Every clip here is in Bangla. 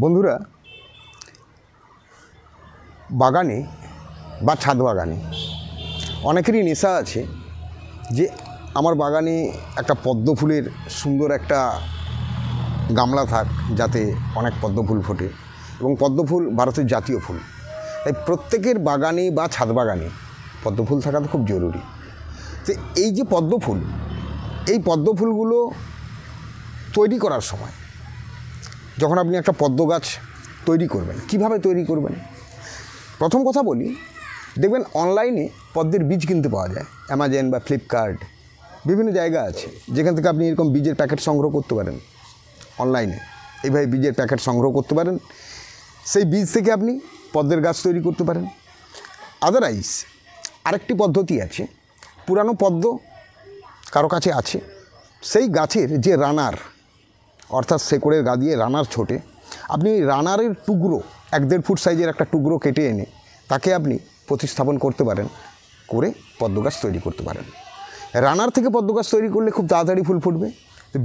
বন্ধুরা, বাগানে বা ছাদ বাগানে অনেকেরই নেশা আছে যে আমার বাগানে একটা পদ্ম ফুলের সুন্দর একটা গামলা থাক, যাতে অনেক পদ্ম ফুল ফোটে। এবং পদ্ম ফুল ভারতের জাতীয় ফুল, তাই প্রত্যেকের বাগানে বা ছাদ বাগানে পদ্ম ফুল থাকা তো খুব জরুরি। তো এই যে পদ্ম ফুল, এই পদ্ম ফুলগুলো তৈরি করার সময় যখন আপনি একটা পদ্ম গাছ তৈরি করবেন, কিভাবে তৈরি করবেন? প্রথম কথা বলি, দেখবেন অনলাইনে পদ্মের বীজ কিনতে পাওয়া যায়। অ্যামাজন বা ফ্লিপকার্ট, বিভিন্ন জায়গা আছে যেখান থেকে আপনি এরকম বীজের প্যাকেট সংগ্রহ করতে পারেন। অনলাইনে এইভাবে বীজের প্যাকেট সংগ্রহ করতে পারেন, সেই বীজ থেকে আপনি পদ্মের গাছ তৈরি করতে পারেন। আদারওয়াইজ আরেকটি পদ্ধতি আছে, পুরানো পদ্ম কারো কাছে আছে, সেই গাছের যে রানার, অর্থাৎ শেকড়ের গা দিয়ে রানার ছোটে, আপনি রানারের টুকরো 1-1.5 ফুট সাইজের একটা টুকরো কেটে এনে তাকে আপনি প্রতিস্থাপন করতে পারেন, করে পদ্ম গাছ তৈরি করতে পারেন। রানার থেকে পদ্ম গাছ তৈরি করলে খুব তাড়াতাড়ি ফুল ফুটবে।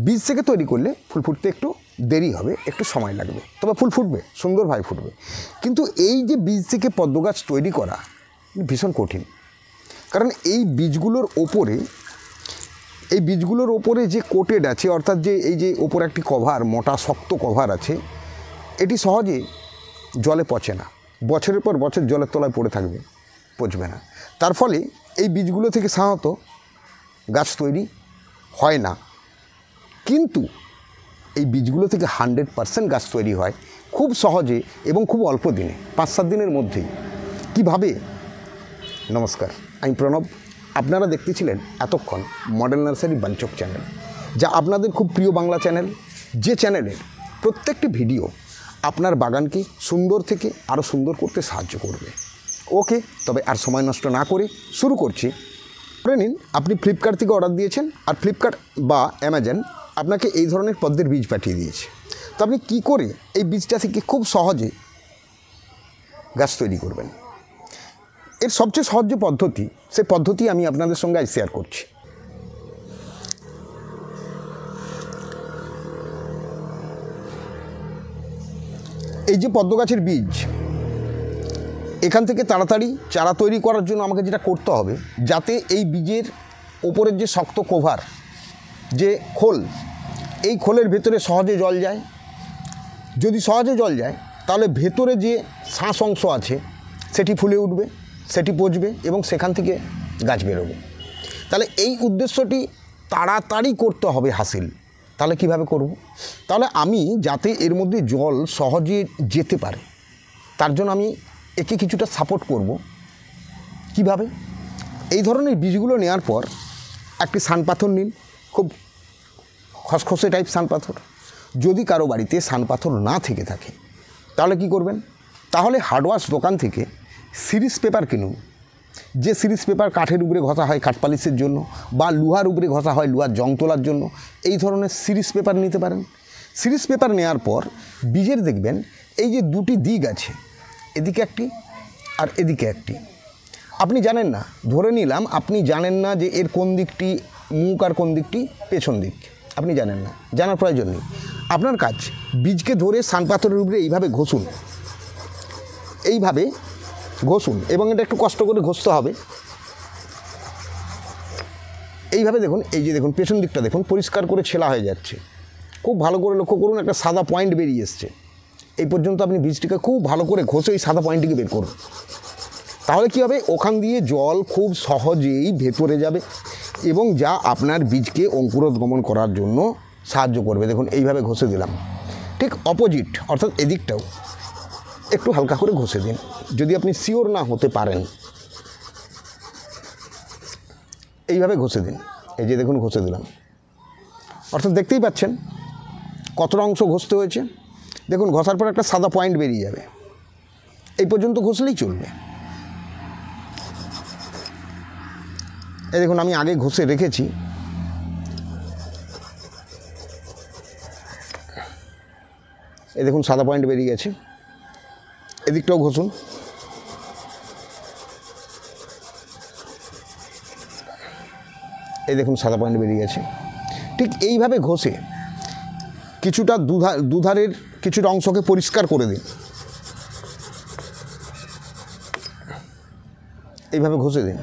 বীজ থেকে তৈরি করলে ফুল ফুটতে একটু দেরি হবে, একটু সময় লাগবে, তবে ফুল ফুটবে, সুন্দরভাবে ফুটবে। কিন্তু এই যে বীজ থেকে পদ্ম গাছ তৈরি করা ভীষণ কঠিন, কারণ এই বীজগুলোর ওপরে যে কোটেড আছে, অর্থাৎ যে এই যে ওপরে একটি কভার, মোটা শক্ত কভার আছে, এটি সহজে জলে পচে না, বছরের পর বছর জলের তলায় পড়ে থাকবে, পচবে না। তার ফলে এই বীজগুলো থেকে সাধারণত গাছ তৈরি হয় না। কিন্তু এই বীজগুলো থেকে 100% গাছ তৈরি হয় খুব সহজে এবং খুব অল্প দিনে, 5-7 দিনের মধ্যেই। কিভাবে? নমস্কার, আমি প্রণব। আপনারা দেখতেছিলেন এতক্ষণ মডেল নার্সারি বাঞ্চক চ্যানেল, যা আপনাদের খুব প্রিয় বাংলা চ্যানেল, যে চ্যানেলের প্রত্যেকটি ভিডিও আপনার বাগানকে সুন্দর থেকে আরও সুন্দর করতে সাহায্য করবে। ওকে, তবে আর সময় নষ্ট না করে শুরু করছি। ধরে নিন আপনি ফ্লিপকার্ট থেকে অর্ডার দিয়েছেন, আর ফ্লিপকার্ট বা অ্যামাজন আপনাকে এই ধরনের পদ্মের বীজ পাঠিয়ে দিয়েছে। তো আপনি কী করে এই বীজটা থেকে খুব সহজে গাছ তৈরি করবেন? এর সবচেয়ে সহজ যে পদ্ধতি, সেই পদ্ধতি আমি আপনাদের সঙ্গে আজ শেয়ার করছি। এই যে পদ্ম গাছের বীজ, এখান থেকে তাড়াতাড়ি চারা তৈরি করার জন্য আমাকে যেটা করতে হবে, যাতে এই বীজের ওপরের যে শক্ত কভার, যে খোল, এই খোলের ভেতরে সহজে জল যায়। যদি সহজে জল যায়, তাহলে ভেতরে যে শ্বাস অংশ আছে সেটি ফুলে উঠবে, সেটি পচবে এবং সেখান থেকে গাছ বেরোবে। তাহলে এই উদ্দেশ্যটি তাড়াতাড়ি করতে হবে হাসিল। তাহলে কিভাবে করব? তাহলে আমি যাতে এর মধ্যে জল সহজে যেতে পারে, তার জন্য আমি একে কিছুটা সাপোর্ট করব। কিভাবে? এই ধরনের বীজগুলো নেওয়ার পর একটি সানপাথর নিন, খুব খসখসে টাইপ সানপাথর। যদি কারো বাড়িতে সানপাথর না থেকে থাকে, তাহলে কি করবেন? তাহলে হার্ডওয়াশ দোকান থেকে সিরিজ পেপার কিনুন। যে সিরিজ পেপার কাঠের উপরে ঘষা হয় কাঠ পালিশের জন্য, বা লোহার উপরে ঘষা হয় লোহার জং তোলার জন্য, এই ধরনের সিরিজ পেপার নিতে পারেন। সিরিজ পেপার নেওয়ার পর বীজের দেখবেন এই যে দুটি দিক আছে, এদিকে একটি আর এদিকে একটি। আপনি জানেন না, ধরে নিলাম আপনি জানেন না যে এর কোন দিকটি মুখ আর কোন দিকটি পেছন দিক, আপনি জানেন না, জানার প্রয়োজন নেই। আপনার কাজ, বীজকে ধরে সানপাথরের উপরে এইভাবে ঘষুন, এইভাবে ঘষুন, এবং এটা একটু কষ্ট করে ঘষতে হবে। এইভাবে দেখুন, এই যে দেখুন পেছন দিকটা দেখুন পরিষ্কার করে ছেলা হয়ে যাচ্ছে। খুব ভালো করে লক্ষ্য করুন, একটা সাদা পয়েন্ট বেরিয়ে এসছে। এই পর্যন্ত আপনি বীজটিকে খুব ভালো করে ঘষে এই সাদা পয়েন্টটিকে বের করুন। তাহলে কী হবে? ওখান দিয়ে জল খুব সহজেই ভেতরে যাবে এবং যা আপনার বীজকে অঙ্কুরোদ্গমন করার জন্য সাহায্য করবে। দেখুন এইভাবে ঘষে দিলাম। ঠিক অপোজিট, অর্থাৎ এদিকটাও একটু হালকা করে ঘষে দিন, যদি আপনি শিওর না হতে পারেন। এইভাবে ঘষে দিন, এই যে দেখুন ঘষে দিলাম। অর্থাৎ দেখতেই পাচ্ছেন কতটা অংশ ঘষতে হয়েছে। দেখুন ঘষার পর একটা সাদা পয়েন্ট বেরিয়ে যাবে। এই পর্যন্ত ঘষলেই চলবে। এই দেখুন আমি আগে ঘষে রেখেছি। এই দেখুন সাদা পয়েন্ট বেরিয়ে গেছে। এদিকটাও ঘষুন। এই দেখুন সাদা পয়েন্ট বেরিয়ে গেছে। ঠিক এইভাবে ঘষে কিছুটা দুধারের কিছুটা অংশকে পরিষ্কার করে দিন, এইভাবে ঘষে দিন।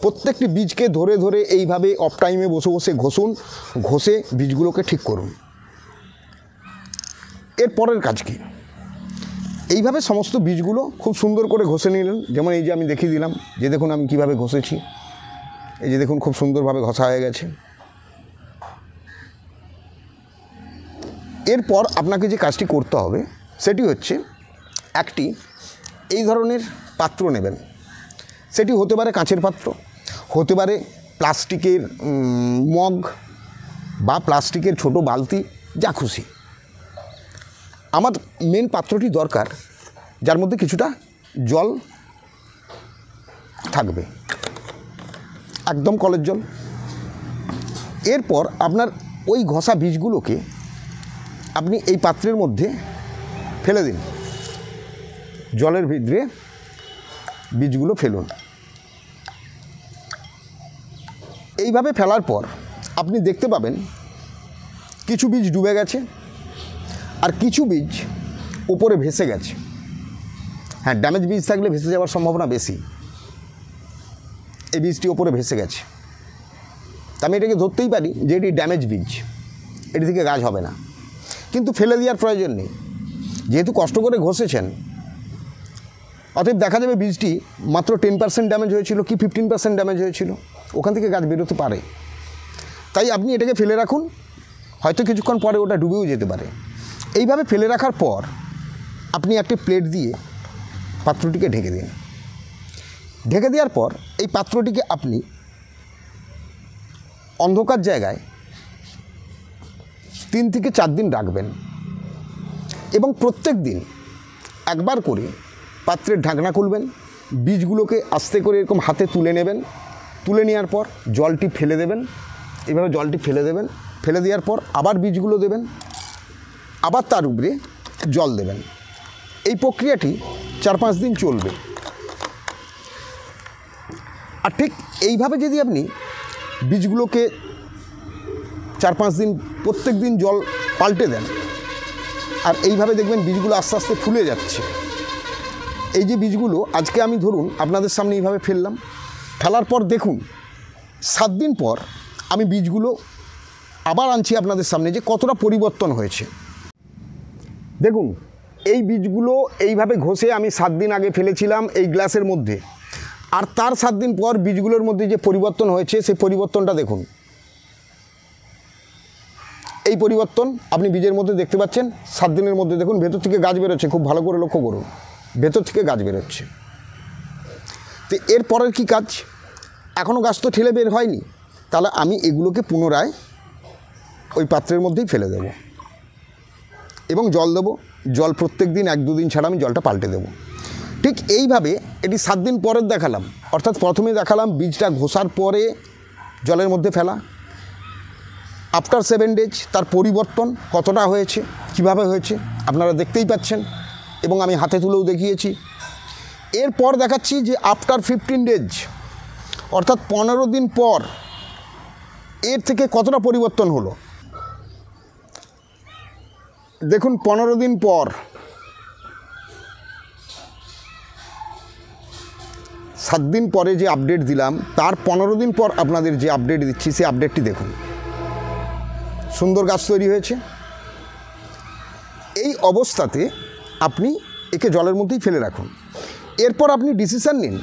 প্রত্যেকটি বীজকে ধরে ধরে এইভাবে অফ টাইমে বসে বসে ঘষুন, ঘষে বীজগুলোকে ঠিক করুন। এর পরের কাজ কি? এইভাবে সমস্ত বীজগুলো খুব সুন্দর করে ঘষে নিলেন। যেমন এই যে আমি দেখিয়ে দিলাম, যে দেখুন আমি কিভাবে ঘষেছি, এই যে দেখুন খুব সুন্দরভাবে ঘষা হয়ে গেছে। এরপর আপনাকে যে কাজটি করতে হবে সেটি হচ্ছে একটি এই ধরনের পাত্র নেবেন। সেটি হতে পারে কাঁচের পাত্র, হতে পারে প্লাস্টিকের মগ বা প্লাস্টিকের ছোট বালতি, যা খুশি। আমার মেন পাত্রটি দরকার যার মধ্যে কিছুটা জল থাকবে, একদম কলের জল। এরপর আপনার ওই ঘষা বীজগুলোকে আপনি এই পাত্রের মধ্যে ফেলে দিন, জলের ভিতরে বীজগুলো ফেলুন। এইভাবে ফেলার পর আপনি দেখতে পাবেন কিছু বীজ ডুবে গেছে আর কিছু বীজ উপরে ভেসে গেছে। হ্যাঁ, ড্যামেজ বীজ থাকলে ভেসে যাওয়ার সম্ভাবনা বেশি। এই বীজটি ওপরে ভেসে গেছে, তা আমি এটাকে ধরতেই পারি যে এটি ড্যামেজ বীজ, এটি থেকে গাছ হবে না। কিন্তু ফেলে দেওয়ার প্রয়োজন নেই, যেহেতু কষ্ট করে ঘষেছেন। অতএব দেখা যাবে বীজটি মাত্র 10% ড্যামেজ হয়েছিল কি 15% ড্যামেজ হয়েছিল, ওখান থেকে গাছ বেরোতে পারে। তাই আপনি এটাকে ফেলে রাখুন, হয়তো কিছুক্ষণ পরে ওটা ডুবেও যেতে পারে। এইভাবে ফেলে রাখার পর আপনি একটি প্লেট দিয়ে পাত্রটিকে ঢেকে দিন। ঢেকে দেওয়ার পর এই পাত্রটিকে আপনি অন্ধকার জায়গায় 3 থেকে 4 দিন রাখবেন এবং প্রত্যেক দিন একবার করে পাত্রের ঢাকনা খুলবেন, বীজগুলোকে আস্তে করে এরকম হাতে তুলে নেবেন। তুলে নেওয়ার পর জলটি ফেলে দেবেন, এইভাবে জলটি ফেলে দেবেন। ফেলে দেওয়ার পর আবার বীজগুলো দেবেন, আবার তার উপরে জল দেবেন। এই প্রক্রিয়াটি 4-5 দিন চলবে। আর ঠিক এইভাবে যদি আপনি বীজগুলোকে 4-5 দিন প্রত্যেক দিন জল পাল্টে দেন, আর এইভাবে দেখবেন বীজগুলো আস্তে আস্তে ফুলে যাচ্ছে। এই যে বীজগুলো আজকে আমি ধরুন আপনাদের সামনে এইভাবে ফেললাম, ফেলার পর দেখুন 7 দিন পর আমি বীজগুলো আবার আনছি আপনাদের সামনে, যে কতটা পরিবর্তন হয়েছে। দেখুন এই বীজগুলো এইভাবে ঘষে আমি 7 দিন আগে ফেলেছিলাম এই গ্লাসের মধ্যে, আর তার 7 দিন পর বীজগুলোর মধ্যে যে পরিবর্তন হয়েছে সেই পরিবর্তনটা দেখুন। এই পরিবর্তন আপনি বীজের মধ্যে দেখতে পাচ্ছেন। 7 দিনের মধ্যে দেখুন ভেতর থেকে গাছ বেরোচ্ছে, খুব ভালো করে লক্ষ্য করুন, ভেতর থেকে গাছ বেরোচ্ছে। তো এর পরের কী কাজ? এখনও গাছ তো ঠেলে বের হয়নি, তাহলে আমি এগুলোকে পুনরায় ওই পাত্রের মধ্যেই ফেলে দেব এবং জল দেবো। জল প্রত্যেক দিন 1-2 দিন ছাড়া আমি জলটা পাল্টে দেবো। ঠিক এইভাবে এটি 7 দিন পরের দেখালাম, অর্থাৎ প্রথমে দেখালাম বীজটা ঘষার পরে জলের মধ্যে ফেলা। আফটার 7 ডেজ তার পরিবর্তন কতটা হয়েছে, কিভাবে হয়েছে আপনারা দেখতেই পাচ্ছেন এবং আমি হাতে তুলেও দেখিয়েছি। এরপর দেখাচ্ছি যে আফটার 15 ডেজ, অর্থাৎ 15 দিন পর এর থেকে কতটা পরিবর্তন হলো। দেখুন 15 দিন পর 7 দিন পরে যে আপডেট দিলাম, তার 15 দিন পর আপনাদের যে আপডেট দিচ্ছি সেই আপডেটটি দেখুন। সুন্দর গাছ তৈরি হয়েছে। এই অবস্থাতে আপনি একে জলের মধ্যেই ফেলে রাখুন। এরপর আপনি ডিসিশান নিন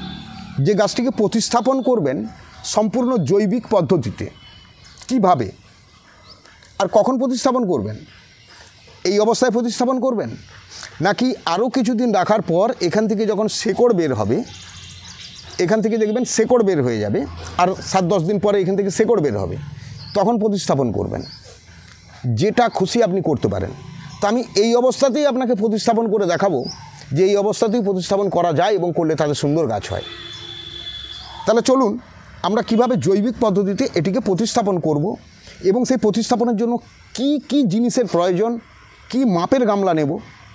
যে গাছটিকে প্রতিস্থাপন করবেন সম্পূর্ণ জৈবিক পদ্ধতিতে, কিভাবে আর কখন প্রতিস্থাপন করবেন। এই অবস্থায় প্রতিস্থাপন করবেন নাকি আরও কিছুদিন রাখার পর এখান থেকে যখন শেকড় বের হবে, এখান থেকে দেখবেন শেকড় বের হয়ে যাবে, আর 7-10 দিন পরে এখান থেকে শেকড় বের হবে, তখন প্রতিস্থাপন করবেন। যেটা খুশি আপনি করতে পারেন। তো আমি এই অবস্থাতেই আপনাকে প্রতিস্থাপন করে দেখাবো যে এই অবস্থাতেই প্রতিস্থাপন করা যায় এবং করলে তাদের সুন্দর গাছ হয়। তাহলে চলুন আমরা কিভাবে জৈবিক পদ্ধতিতে এটিকে প্রতিস্থাপন করব এবং সেই প্রতিস্থাপনের জন্য কি কি জিনিসের প্রয়োজন, কি মাপের গামলা নেব,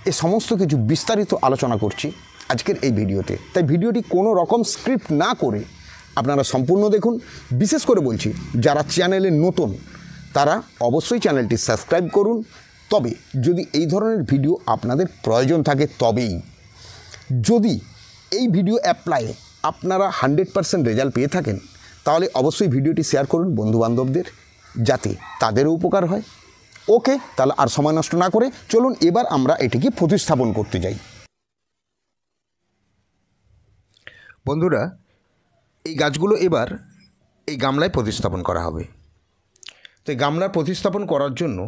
এ সমস্ত কিছু বিস্তারিত আলোচনা করছি আজকের এই ভিডিওতে। তাই ভিডিওটি কোনো রকম স্ক্রিপ্ট না করে আপনারা সম্পূর্ণ দেখুন। বিশেষ করে বলছি যারা চ্যানেলে নতুন তারা অবশ্যই চ্যানেলটি সাবস্ক্রাইব করুন, তবে যদি এই ধরনের ভিডিও আপনাদের প্রয়োজন থাকে তবেই। যদি এই ভিডিও অ্যাপ্লাইয়ে আপনারা 100% রেজাল্ট পেয়ে থাকেন তাহলে অবশ্যই ভিডিওটি শেয়ার করুন বন্ধুবান্ধবদের, যাতে তাদেরও উপকার হয়। ওকে, তাহলে আর সময় নষ্ট না করে চলুন এবার আমরা এটিকে প্রতিস্থাপন করতে যাই। বন্ধুরা, এই গাছগুলো এবার এই গামলায় প্রতিস্থাপন করা হবে। তো এই গামলা প্রতিস্থাপন করার জন্য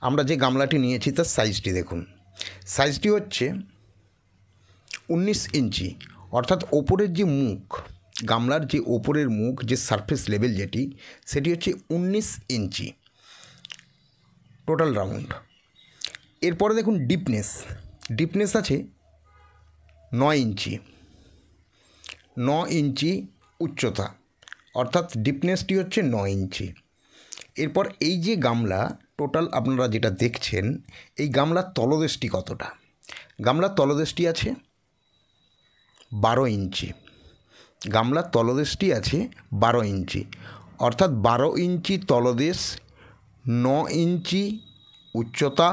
আমরা যে গামলাটি নিয়েছি তার সাইজটি দেখুন। সাইজটি হচ্ছে 19 ইঞ্চি, অর্থাৎ ওপরের যে মুখ, গামলার যে ওপরের মুখ, যে সারফেস লেভেল যেটি, সেটি হচ্ছে 19 ইঞ্চি টোটাল রাউন্ড। এরপরে দেখুন ডিপনেস আছে 9 ইঞ্চি, 9 ইঞ্চি উচ্চতা, অর্থাৎ ডিপনেসটি হচ্ছে 9 ইঞ্চি। এরপর এই যে গামলা টোটাল আপনারা যেটা দেখছেন, এই গামলার তলদেশটি কতটা? গামলার তলদেশটি আছে 12 ইঞ্চি। গামলার তলদেশটি আছে 12 ইঞ্চি, অর্থাৎ 12 ইঞ্চি তলদেশ, 9 ইঞ্চি উচ্চতা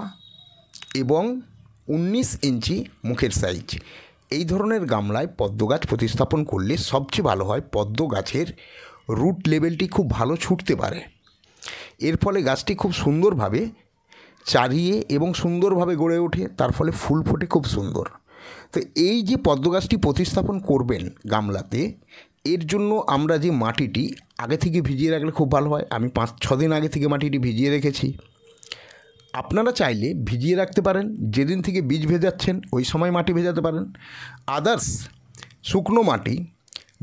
এবং 19 ইঞ্চি মুখের সাইজ। এই ধরনের গামলায় পদ্ম গাছ প্রতিস্থাপন করলে সবচেয়ে ভালো হয়। পদ্ম গাছের রুট লেভেলটি খুব ভালো ছুটতে পারে। এর ফলে গাছটি খুব সুন্দরভাবে চারিয়ে এবং সুন্দরভাবে গড়ে ওঠে, তার ফলে ফুল ফোটে খুব সুন্দর। তো এই যে পদ্ম গাছটি প্রতিস্থাপন করবেন গামলাতে, এর জন্য আমরা যে মাটিটি আগে থেকে ভিজিয়ে রাখলে খুব ভালো হয়। আমি 5-6 দিন আগে থেকে মাটিটি ভিজিয়ে রেখেছি। আপনারা চাইলে ভিজিয়ে রাখতে পারেন, যেদিন থেকে বীজ ভেজাচ্ছেন ওই সময় মাটি ভেজাতে পারেন। আদার্স শুকনো মাটি,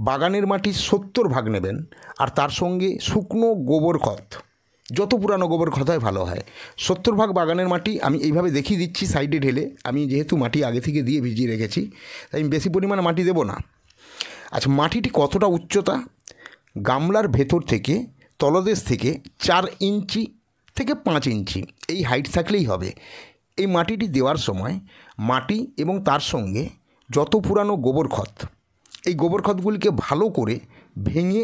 বাগানের মাটি 70 ভাগ নেবেন, আর তার সঙ্গে শুকনো গোবর খত, যত পুরানো গোবর খত হয় ভালো হয়। 70 ভাগ বাগানের মাটি আমি এইভাবে দেখিয়ে দিচ্ছি সাইডে ঢেলে। আমি যেহেতু মাটি আগে থেকে দিয়ে ভিজিয়ে রেখেছি তাই আমি বেশি পরিমাণে মাটি দেব না। আচ্ছা, মাটিটি কতটা উচ্চতা? গামলার ভেতর থেকে তলদেশ থেকে 4 ইঞ্চি থেকে 5 ইঞ্চি এই হাইট থাকলেই হবে। এই মাটিটি দেওয়ার সময় মাটি এবং তার সঙ্গে যত পুরানো গোবর খত, এই গোবর খতগুলিকে ভালো করে ভেঙে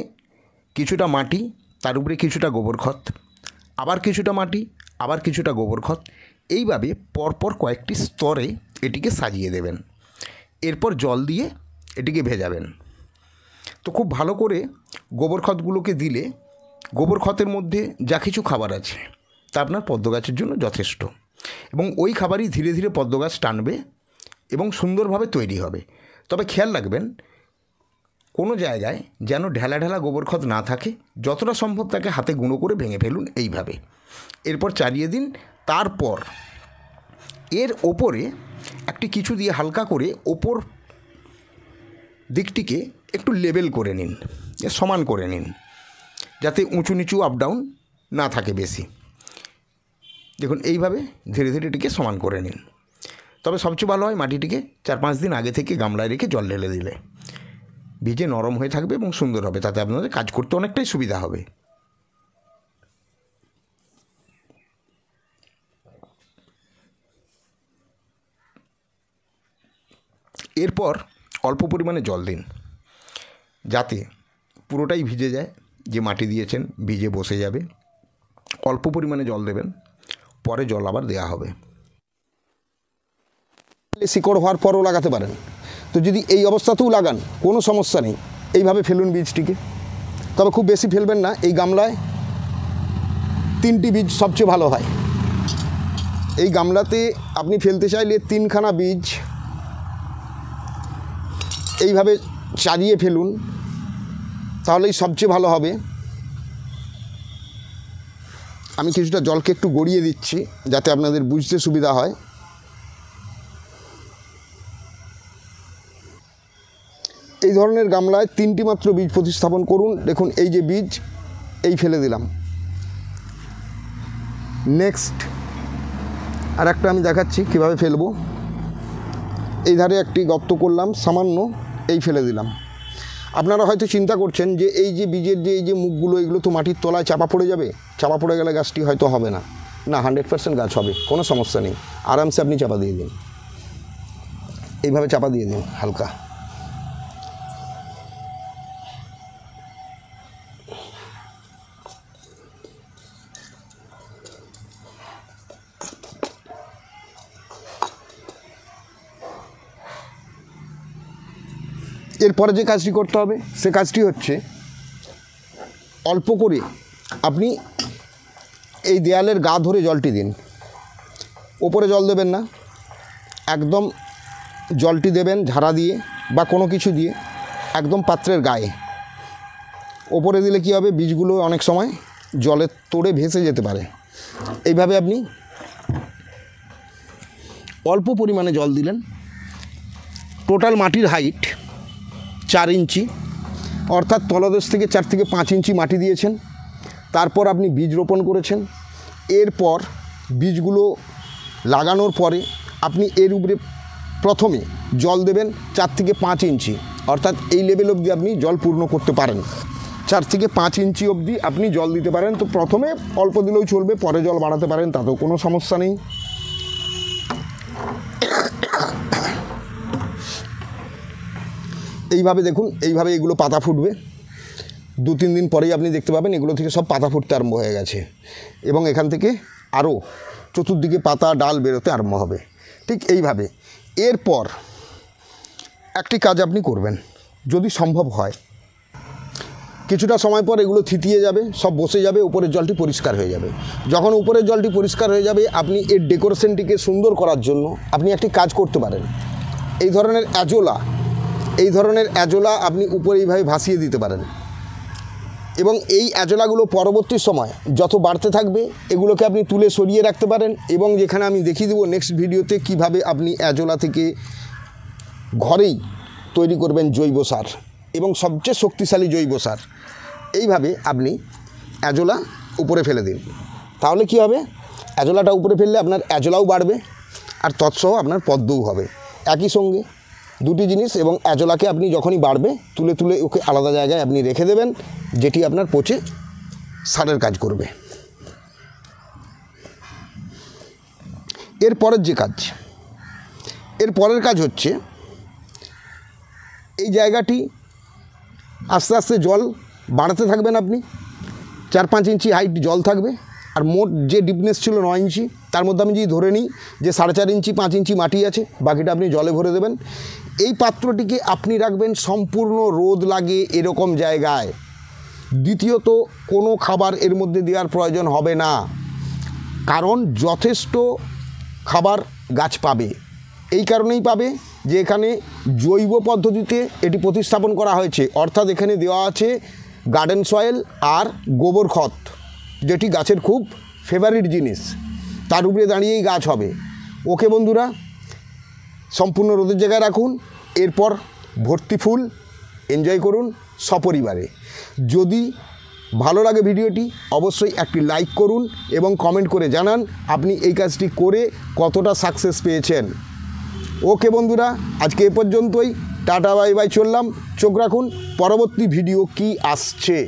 কিছুটা মাটি, তার উপরে কিছুটা গোবর খত, আবার কিছুটা মাটি, আবার কিছুটা গোবর খত, এইভাবে পরপর কয়েকটি স্তরে এটিকে সাজিয়ে দেবেন। এরপর জল দিয়ে এটিকে ভেজাবেন। তো খুব ভালো করে গোবর খতগুলোকে দিলে গোবর খতের মধ্যে যা কিছু খাবার আছে তা আপনার পদ্ম গাছের জন্য যথেষ্ট, এবং ওই খাবারই ধীরে ধীরে পদ্ম গাছ টানবে এবং সুন্দরভাবে তৈরি হবে। তবে খেয়াল রাখবেন কোনো জায়গায় যেন ঢেলা ঢেলা গোবর খত না থাকে। যতটা সম্ভব তাকে হাতে গুঁড়ো করে ভেঙে ফেলুন এইভাবে। এরপর চারিয়ে দিন। তারপর এর ওপরে একটি কিছু দিয়ে হালকা করে ওপর দিকটিকে একটু লেবেল করে নিন, সমান করে নিন, যাতে উঁচু নিচু আপ ডাউন না থাকে বেশি। দেখুন এইভাবে ধীরে ধীরে এটিকে সমান করে নিন। তবে সবচেয়ে ভালো হয় মাটিটিকে 4-5 দিন আগে থেকে গামলায় রেখে জল ঢেলে দিলে। ভিজে নরম হয়ে থাকবে এবং সুন্দর হবে, তাতে আপনাদের কাজ করতে অনেকটাই সুবিধা হবে। এরপর অল্প পরিমাণে জল দিন, যাতে পুরোটাই ভিজে যায়। যে মাটি দিয়েছেন ভিজে বসে যাবে। অল্প পরিমাণে জল দেবেন, পরে জল আবার দেওয়া হবে। শিকড় হওয়ার পরও লাগাতে পারেন। তো যদি এই অবস্থাতেও লাগান কোনো সমস্যা নেই, এইভাবে ফেলুন বীজটিকে। তবে খুব বেশি ফেলবেন না। এই গামলায় 3টি বীজ সবচেয়ে ভালো হয়। এই গামলাতে আপনি ফেলতে চাইলে 3খানা বীজ এইভাবে চারিয়ে ফেলুন, তাহলেই সবচেয়ে ভালো হবে। আমি কিছুটা জলকে একটু গড়িয়ে দিচ্ছি যাতে আপনাদের বুঝতে সুবিধা হয়। এই ধরনের গামলায় 3টি মাত্র বীজ প্রতিস্থাপন করুন। দেখুন এই যে বীজ, এই ফেলে দিলাম। নেক্সট আর একটা আমি দেখাচ্ছি কীভাবে ফেলবো। এই ধারে একটি গর্ত করলাম সামান্য, এই ফেলে দিলাম। আপনারা হয়তো চিন্তা করছেন যে এই যে বীজের যে এই যে মুখগুলো, এগুলো তো মাটির তলায় চাপা পড়ে যাবে। চাপা পড়ে গেলে গাছটি হয়তো হবে না। না, 100% গাছ হবে, কোনো সমস্যা নেই। আরামসে আপনি চাপা দিয়ে দিন, এইভাবে চাপা দিয়ে দিন হালকা। এরপরে যে কাজটি করতে হবে সে কাজটি হচ্ছে অল্প করে আপনি এই দেয়ালের গা ধরে জলটি দিন। ওপরে জল দেবেন না, একদম জলটি দেবেন ঝাড়া দিয়ে বা কোনো কিছু দিয়ে একদম পাত্রের গায়ে। ওপরে দিলে কি হবে, বীজগুলো অনেক সময় জলের তোড়ে ভেসে যেতে পারে। এইভাবে আপনি অল্প পরিমাণে জল দিলেন। টোটাল মাটির হাইট 4 ইঞ্চি, অর্থাৎ তলদেশ থেকে 4 থেকে 5 ইঞ্চি মাটি দিয়েছেন। তারপর আপনি বীজ রোপণ করেছেন। এরপর বীজগুলো লাগানোর পরে আপনি এর উপরে প্রথমে জল দেবেন 4 থেকে 5 ইঞ্চি, অর্থাৎ এই লেভেল অবধি আপনি জল পূর্ণ করতে পারেন। 4 থেকে 5 ইঞ্চি অবধি আপনি জল দিতে পারেন। তো প্রথমে অল্প দিলেও চলবে, পরে জল বাড়াতে পারেন, তাতেও কোনো সমস্যা নেই। এইভাবে দেখুন, এইভাবে এগুলো পাতা ফুটবে। 2-3 দিন পরেই আপনি দেখতে পাবেন এগুলো থেকে সব পাতা ফুটতে আরম্ভ হয়ে গেছে এবং এখান থেকে আরও চতুর্দিকে পাতা ডাল বেরোতে আরম্ভ হবে। ঠিক এইভাবে এরপর একটি কাজ আপনি করবেন, যদি সম্ভব হয় কিছুটা সময় পর এগুলো থিতিয়ে যাবে, সব বসে যাবে, উপরের জলটি পরিষ্কার হয়ে যাবে। যখন উপরের জলটি পরিষ্কার হয়ে যাবে আপনি এর ডেকোরেশনটিকে সুন্দর করার জন্য আপনি একটি কাজ করতে পারেন। এই ধরনের অ্যাজোলা আপনি উপরে এইভাবে ভাসিয়ে দিতে পারেন এবং এই অ্যাজোলাগুলো পরবর্তী সময় যত বাড়তে থাকবে এগুলোকে আপনি তুলে সরিয়ে রাখতে পারেন। এবং যেখানে আমি দেখিয়ে দেবো নেক্সট ভিডিওতে কিভাবে আপনি অ্যাজোলা থেকে ঘরেই তৈরি করবেন জৈব সার এবং সবচেয়ে শক্তিশালী জৈব সার। এইভাবে আপনি অ্যাজোলা উপরে ফেলে দিন, তাহলে কি হবে, অ্যাজোলাটা উপরে ফেললে আপনার অ্যাজোলাও বাড়বে আর তৎসহ আপনার পদ্মও হবে একই সঙ্গে, দুটি জিনিস। এবং অ্যাজোলাকে আপনি যখনই বাড়বে তুলে তুলে ওকে আলাদা জায়গায় আপনি রেখে দেবেন, যেটি আপনার পচে সারের কাজ করবে। এর পরের কাজ হচ্ছে এই জায়গাটি আস্তে আস্তে জল বাড়াতে থাকবেন আপনি। 4-5 ইঞ্চি হাইট জল থাকবে আর মোট যে ডিপনেস ছিল 9 ইঞ্চি, তার মধ্যে আমি যদি ধরে নিই যে 4.5 ইঞ্চি 5 ইঞ্চি মাটি আছে, বাকিটা আপনি জলে ভরে দেবেন। এই পাত্রটিকে আপনি রাখবেন সম্পূর্ণ রোদ লাগে এরকম জায়গায়। দ্বিতীয়ত কোনো খাবার এর মধ্যে দেওয়ার প্রয়োজন হবে না, কারণ যথেষ্ট খাবার গাছ পাবে। এই কারণেই পাবে যে এখানে জৈব পদ্ধতিতে এটি প্রতিস্থাপন করা হয়েছে, অর্থাৎ এখানে দেওয়া আছে গার্ডেন সয়েল আর গোবর খত, যেটি গাছের খুব ফেভারিট জিনিস। তার উপরে দাঁড়িয়েই গাছ হবে। ওকে বন্ধুরা, সম্পূর্ণ রোদের জায়গায় রাখুন, এরপর ভর্তি ফুল এনজয় করুন সপরিবারে। যদি ভালো লাগে ভিডিওটি অবশ্যই একটি লাইক করুন এবং কমেন্ট করে জানান আপনি এই কাজটি করে কতটা সাকসেস পেয়েছেন। ওকে বন্ধুরা, আজকে এ পর্যন্তই। টাটা বাই বাই, চললাম। চোখ রাখুন পরবর্তী ভিডিও কি আসছে।